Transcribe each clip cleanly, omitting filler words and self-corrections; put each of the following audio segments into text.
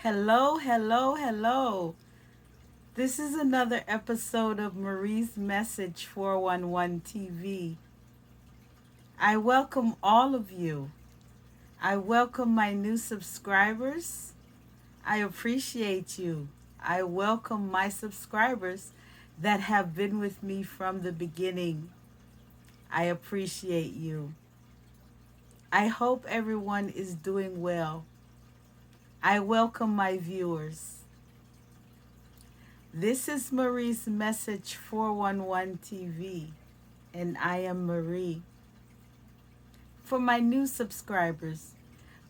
Hello, hello, hello. This is another episode of Marie's Message 411 TV. I welcome all of you. I welcome my new subscribers. I appreciate you. I welcome my subscribers that have been with me from the beginning. I appreciate you. I hope everyone is doing well. I welcome my viewers. This is Marie's Message 411 TV, and I am Marie. For my new subscribers,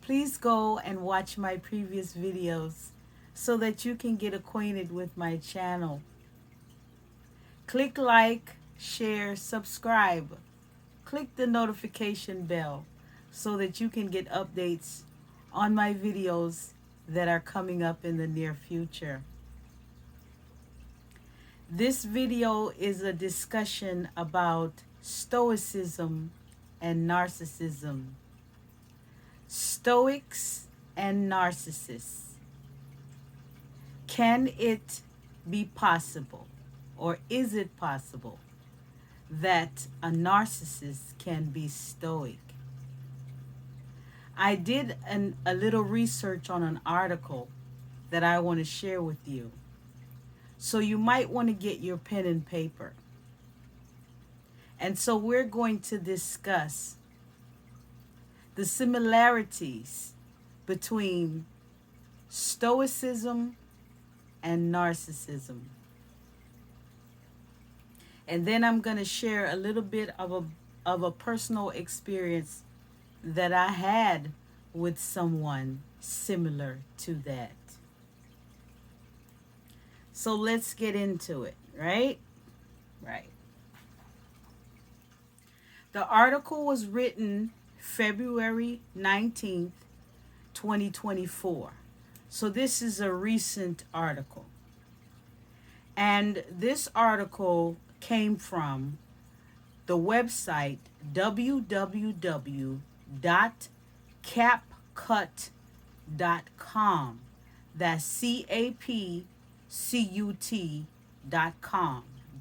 please go and watch my previous videos so that you can get acquainted with my channel. Click like, share, subscribe. Click the notification bell so that you can get updates on my videos that are coming up in the near future. This video is a discussion about Stoicism and Narcissism. Stoics and Narcissists. Can it be possible, or is it possible, that a narcissist can be stoic? I did a little research on an article that I want to share with you. So you might want to get your pen and paper. And so we're going to discuss the similarities between Stoicism and Narcissism. And then I'm going to share a little bit of a personal experience that I had with someone similar to that. So let's get into it, right? Right. The article was written February 19th, 2024. So this is a recent article. And this article came from the website www.capcut.com. That's CAPCUT.com.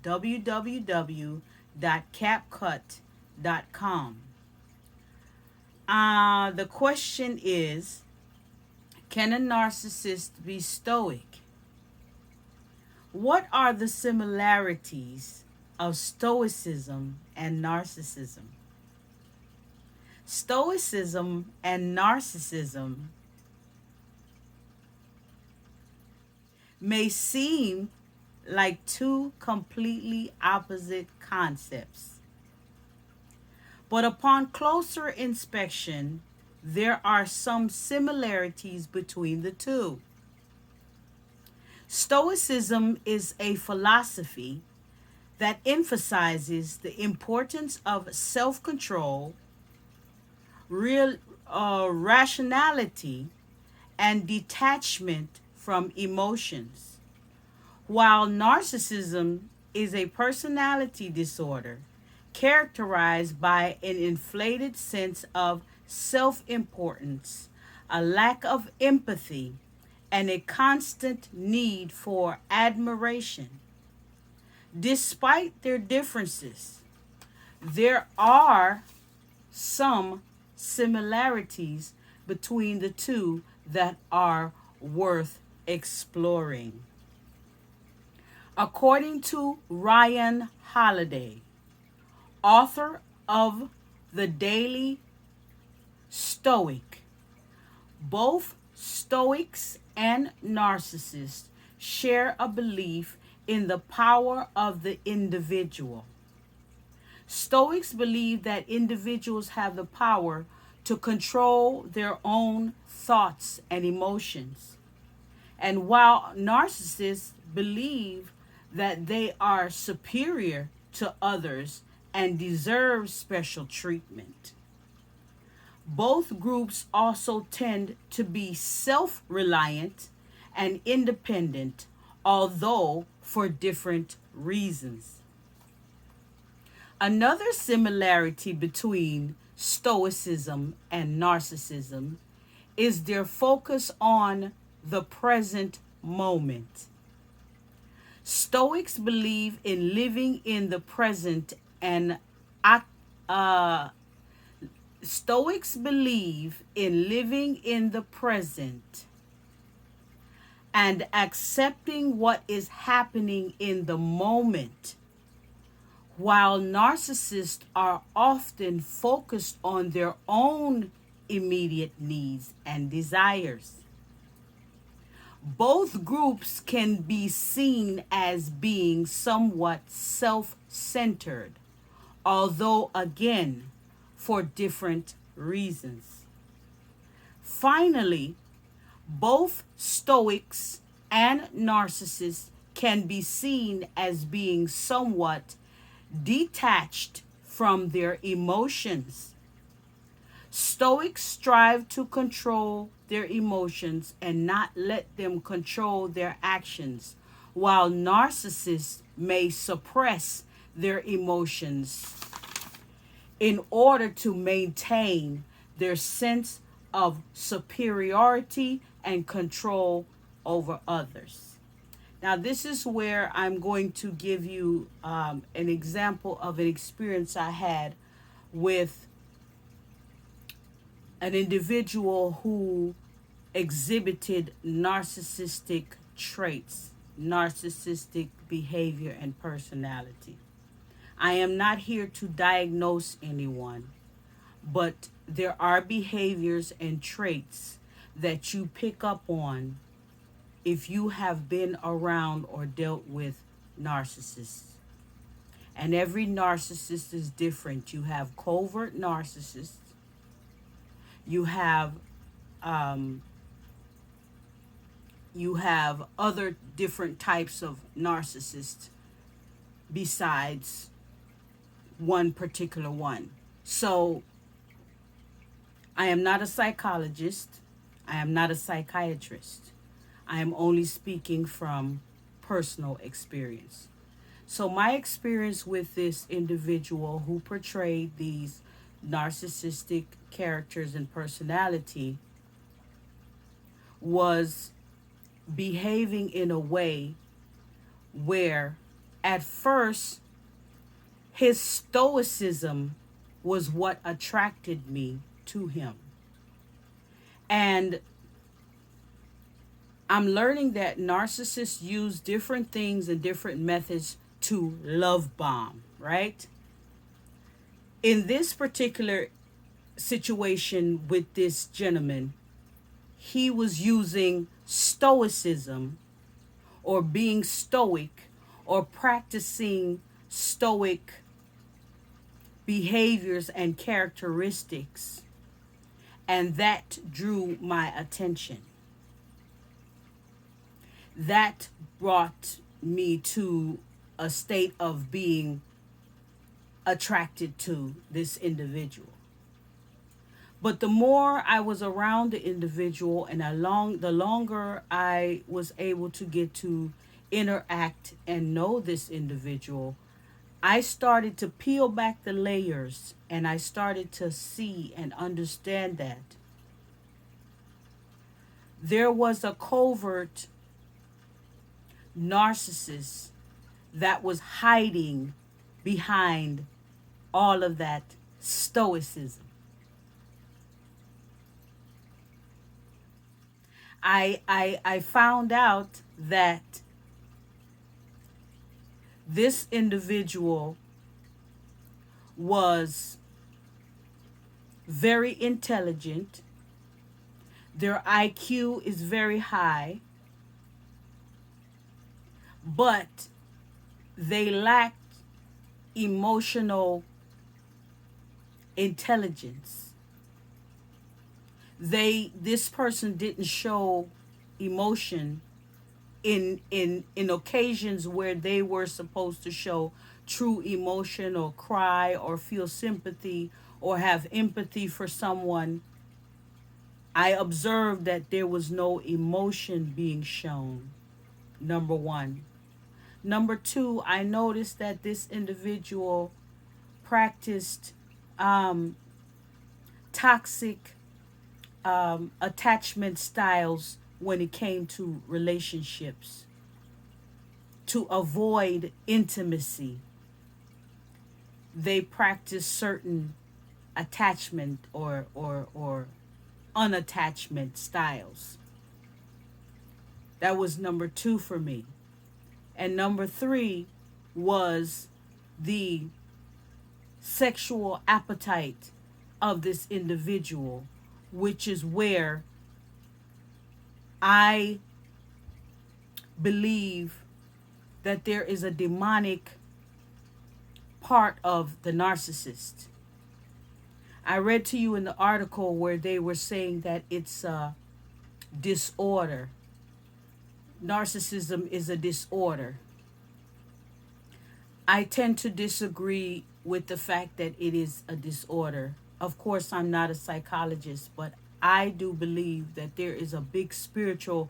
www.capcut.com. The question is, can a narcissist be stoic? What are the similarities of Stoicism and Narcissism? Stoicism and Narcissism may seem like two completely opposite concepts, but upon closer inspection, there are some similarities between the two. Stoicism is a philosophy that emphasizes the importance of self-control, rationality, and detachment from emotions, while narcissism is a personality disorder characterized by an inflated sense of self-importance, a lack of empathy, and a constant need for admiration. Despite their differences, there are some similarities between the two that are worth exploring. According to Ryan Holiday, author of The Daily Stoic, both Stoics and narcissists share a belief in the power of the individual. Stoics believe that individuals have the power to control their own thoughts and emotions. And while narcissists believe that they are superior to others and deserve special treatment. Both groups also tend to be self-reliant and independent, although for different reasons. Another similarity between Stoicism and Narcissism is their focus on the present moment. Stoics believe in living in the present and uh, Stoics believe in living in the present and accepting what is happening in the moment, while narcissists are often focused on their own immediate needs and desires. Both groups can be seen as being somewhat self centered, although, again, for different reasons. Finally, both Stoics and narcissists can be seen as being somewhat detached from their emotions. Stoics strive to control their emotions and not let them control their actions, while narcissists may suppress their emotions in order to maintain their sense of superiority and control over others. Now, this is where I'm going to give you an example of an experience I had with an individual who exhibited narcissistic traits, narcissistic behavior, and personality. I am not here to diagnose anyone, but there are behaviors and traits that you pick up on if you have been around or dealt with narcissists. And every narcissist is different. You have covert narcissists. You have um, you have other different types of narcissists besides one particular one. So I am not a psychologist. I am not a psychiatrist. I am only speaking from personal experience. So my experience with this individual who portrayed these narcissistic characters and personality was behaving in a way where at first his stoicism was what attracted me to him. And I'm learning that narcissists use different things and different methods to love bomb, right? In this particular situation with this gentleman, he was using stoicism or being stoic or practicing stoic behaviors and characteristics, and that drew my attention. That brought me to a state of being attracted to this individual. But the more I was around the individual and the longer I was able to get to interact and know this individual, I started to peel back the layers and I started to see and understand that there was a covert narcissist that was hiding behind all of that stoicism. I found out that this individual was very intelligent. Their IQ is very high, but they lacked emotional intelligence. This person didn't show emotion in occasions where they were supposed to show true emotion or cry or feel sympathy or have empathy for someone. I observed that there was no emotion being shown. Number one. Number two, I noticed that this individual practiced toxic attachment styles when it came to relationships, to avoid intimacy. They practice certain attachment or unattachment styles. That was number 2 for me. And number 3 was the sexual appetite of this individual, which is where I believe that there is a demonic part of the narcissist. I read to you in the article where they were saying that it's a disorder. Narcissism is a disorder. I tend to disagree with the fact that it is a disorder. Of course, I'm not a psychologist, but I do believe that there is a big spiritual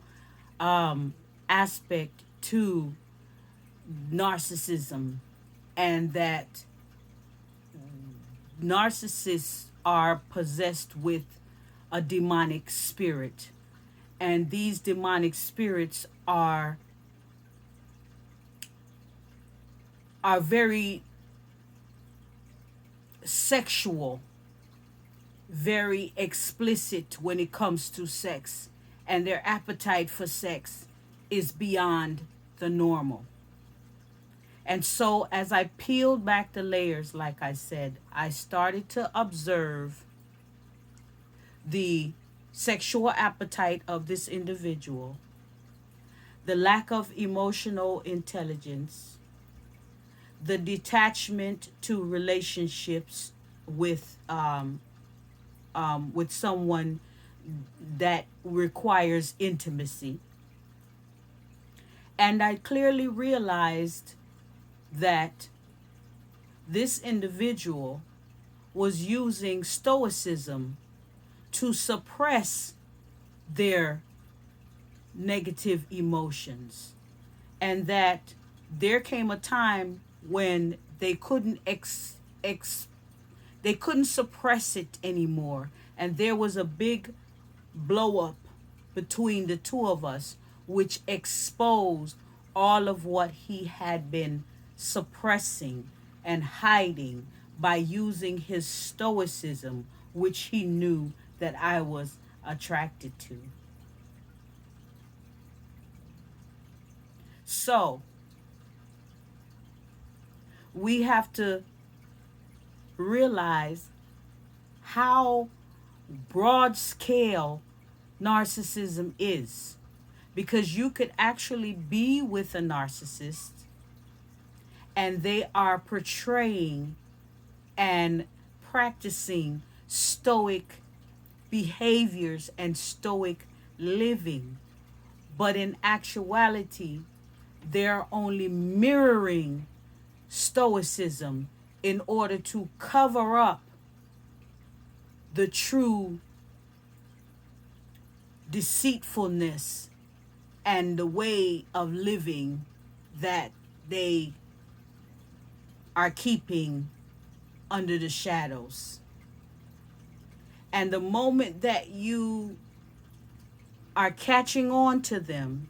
aspect to narcissism, and that narcissists are possessed with a demonic spirit. And these demonic spirits are very sexual, very explicit when it comes to sex, and their appetite for sex is beyond the normal. And so as I peeled back the layers, like I said, I started to observe the sexual appetite of this individual, the lack of emotional intelligence, the detachment to relationships with someone that requires intimacy. And I clearly realized that this individual was using Stoicism to suppress their negative emotions, and that there came a time when they couldn't they couldn't suppress it anymore, and there was a big blow up between the two of us, which exposed all of what he had been suppressing and hiding by using his stoicism, which he knew that I was attracted to. So we have to realize how broad scale narcissism is, because you could actually be with a narcissist and they are portraying and practicing stoic behaviors and stoic living, but in actuality they're only mirroring stoicism in order to cover up the true deceitfulness and the way of living that they are keeping under the shadows. And the moment that you are catching on to them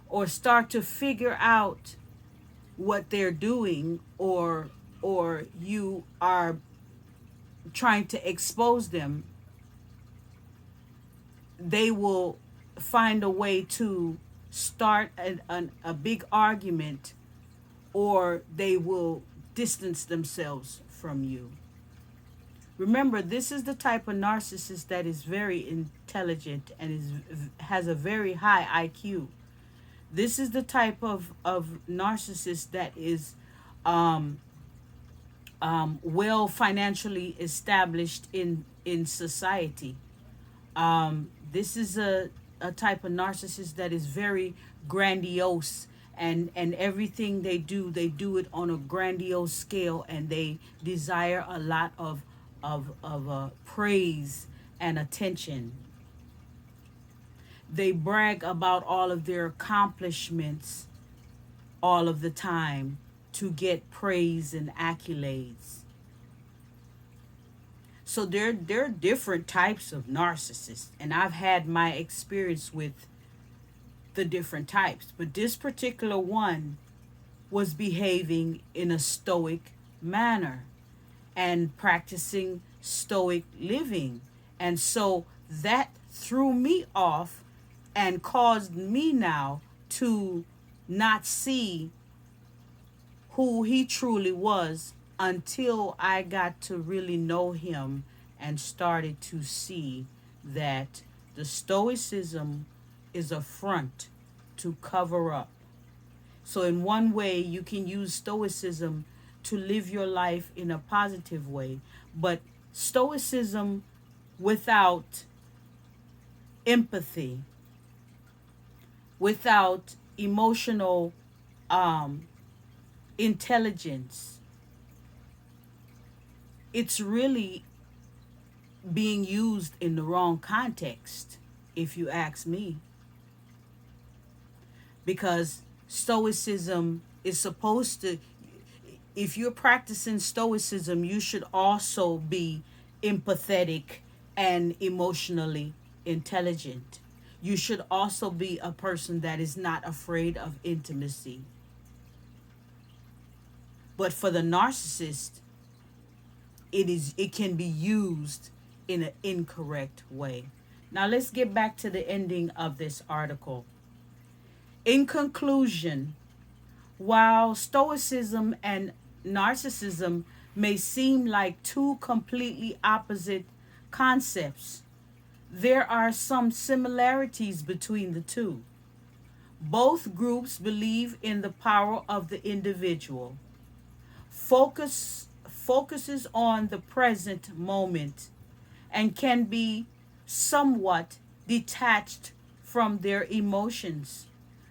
or start to figure out what they're doing, or you are trying to expose them, they will find a way to start a big argument, or they will distance themselves from you. Remember, this is the type of narcissist that is very intelligent and has a very high IQ. This is the type of narcissist that is well financially established in society. This is a type of narcissist that is very grandiose, and everything they do it on a grandiose scale, and they desire a lot of praise and attention. They brag about all of their accomplishments all of the time to get praise and accolades. So there are different types of narcissists, and I've had my experience with the different types. But this particular one was behaving in a stoic manner and practicing stoic living. And so that threw me off and caused me now to not see who he truly was until I got to really know him and started to see that the Stoicism is a front to cover up. So, in one way, you can use Stoicism to live your life in a positive way, but Stoicism without empathy, without emotional um, intelligence, it's really being used in the wrong context, if you ask me. Because Stoicism is supposed to, if you're practicing Stoicism, you should also be empathetic and emotionally intelligent. You should also be a person that is not afraid of intimacy. But for the narcissist, it can be used in an incorrect way. Now let's get back to the ending of this article. In conclusion, while Stoicism and narcissism may seem like two completely opposite concepts, there are some similarities between the two. Both groups believe in the power of the individual, focuses on the present moment, and can be somewhat detached from their emotions.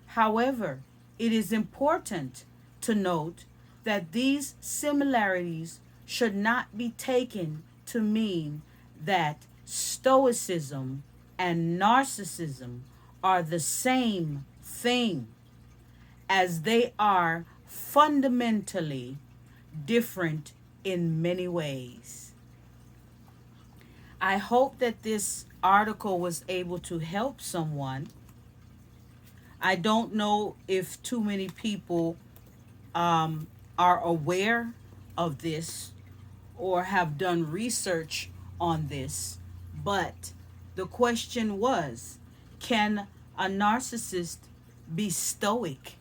However, it is important to note that these similarities should not be taken to mean that Stoicism and narcissism are the same thing, as they are fundamentally different in many ways. I hope that this article was able to help someone. I don't know if too many people are aware of this or have done research on this, but the question was, can a narcissist be stoic?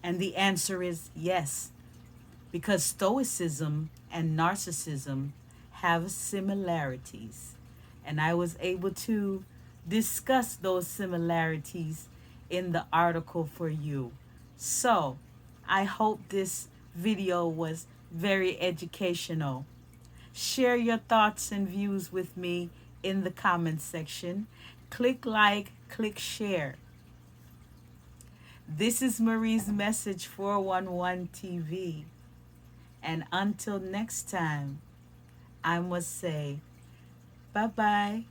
And the answer is yes, because Stoicism and narcissism have similarities. And I was able to discuss those similarities in the article for you. So I hope this video was very educational. Share your thoughts and views with me in the comments section. Click like, click share. This is Marie's Message 411 TV. And until next time, I must say, bye-bye.